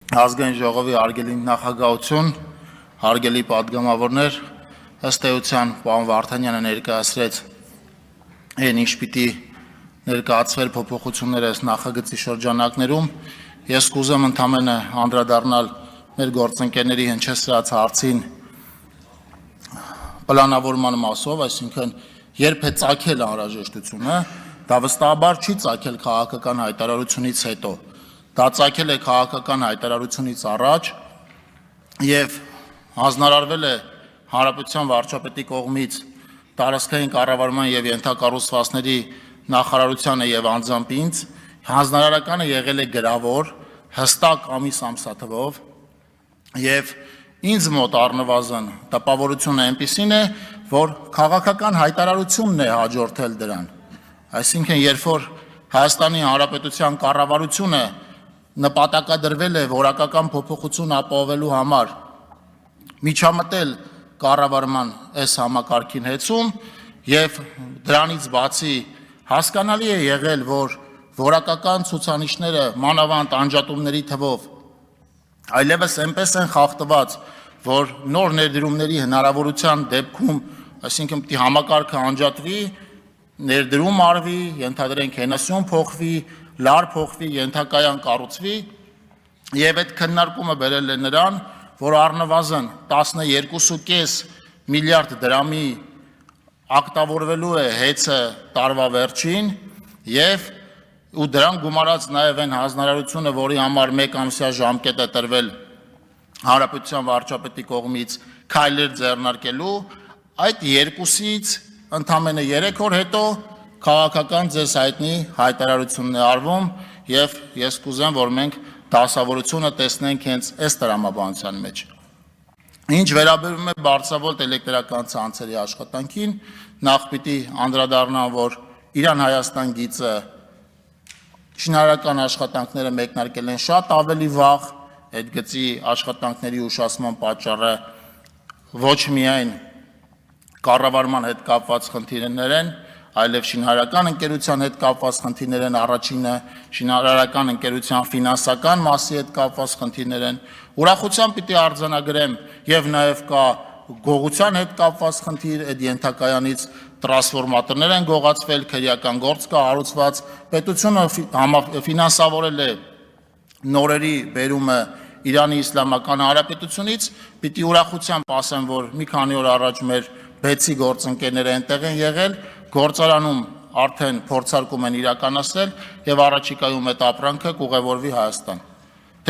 Ազգային ժողովի հարգելի նախագահություն, հարգելի պատգամավորներ, ըստ էության պարոն Վարդանյանը ներկայացրեց այն ինչ պիտի ներկայացվեր փոփոխություններ այս նախագծի շրջանակներում, ես կուզեմ ընդամենը անդրադառնալ մեր գործընկերների հնչեցրած հարցին պլանավորման մասով, այսինքն երբ է ծագել անհրաժեշտությունը, դա վստահաբար չի ծագել քաղաքական հայտարարությունից հետո, դա ծագել է քաղաքական հայտարարությունից առաջ եւ հանձնարարվել է Հանրապետության վարչապետի կողմից տարածքային կառավարման եւ ենթակառուցվածքների նախարարությանը եւ անձամբ ինձ հանձնարարականը եղել է գրավոր հստակ ամսաթվով եւ ինձ մոտ առնվազն տպավորությունը այնպիսին է, որ քաղաքական հայտարարությունն է հաջորդել դրան, այսինքն երբ որ Հայաստանի Հանրապետության կառավարությունը նպատակադրվել է որակական փոփոխություն ապահովելու համար միջամտել կառավարման այս համակարգին հեծում եւ դրանից բացի հասկանալի է եղել, որ որակական ցուցանիշները մանավանդ անջատումների թվով այլևս այնպես են խախտված, որ նոր ներդրումների հնարավորության դեպքում, այսինքն պիտի համակարգը անջատվի, ներդրում արվի, ենթադրենք հենասյուն փոխվի, լար փոխվի, ենթակայան կառուցվի եւ այդ քննարկումը բերել է նրան, որ առնվազն 12.5 միլիարդ դրամի ակտավորվելու է հեծը տարվա վերջին եւ ու դրան գումարած նաեւ այն հանձնարարությունը, որի համար 1 ամսյա ժամկետ է տրվել Հանրապետության վարչապետի կողմից քայլեր ձեռնարկելու, այդ երկուսից ընդամենը 3 օր հետո քաղաքական ձեզ հայտնի հայտարարությունն է արվում եւ ես կուզեմ, որ մենք դասավորությունը տեսնենք հենց այս տրամաբանության մեջ։ Ինչ վերաբերում է բարձրավոլտ էլեկտրական ցանցերի աշխատանքին, նախ պիտի անդրադառնամ, որ Իրան-Հայաստան գիծը շինարարական աշխատանքները մեկնարկել են շատ ավելի վաղ, այդ գծի աշխատանքների ուշացման պատճառը ոչ միայն կառավարման հետ կապված խնդիրներ են, այլև շինարարական ընկերության հետ կապված խնդիրներ են առաջինը, շինարարական ընկերության ֆինանսական մասի հետ կապված խնդիրներ են, ուրախությամբ պիտի արձանագրեմ եւ նաեւ կա գողության հետ կապված խնդիր, այդ ենթակայանից տրանսֆորմատորներ են գողացվել, քրեական գործ կա հարուցված, պետությունը ֆինանսավորել է նորերի բերումը Իրանի Իսլամական Հանրապետությունից, պիտի ուրախությամբ ասեմ, որ մի քանի օր առաջ մեր բեցի գործընկերները այնտեղ են եղել, գործարանում արդեն փորձարկում են իրականացնել եւ առաջիկայում այդ ապրանքը կուղևորվի Հայաստան։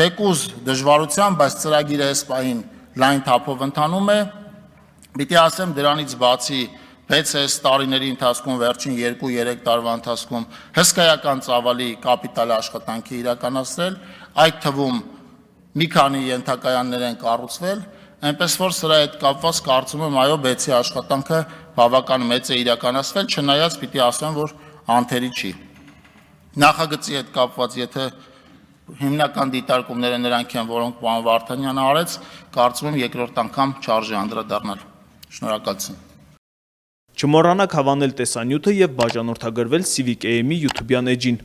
Թեկուզ դժվարությամբ, բայց ծրագիրը այս պահին լայն թափով ընթանում է, պիտի ասեմ դրանից բացի 6 տարիների ընթացքում վերջին 2-3 տարվա ընթացքում հսկայական ծավալի կապիտալ աշխատանքի իրականացրել, այդ թվում մի քանի ենթակայաններ են կառուցվել, այնպես որ սրա հետ կապված կարծում եմ այո բեցի աշխատանքը բավական մեծ է իրականացվել, չնայած պիտի ասեմ, որ անթերի չի։ Նախագծի հետ կապված, եթե հիմնական դիտարկումները նրանք են, որոնք պարոն Վարդանյանը արեց, կարծում եմ երկրորդ անգամ չարժե անդրադառնալ։ Շնորհակալություն։ Չմոռանաք հավանել տեսանյութը եւ բաժանորդագրվել Civic AM-ի YouTube-յան էջին։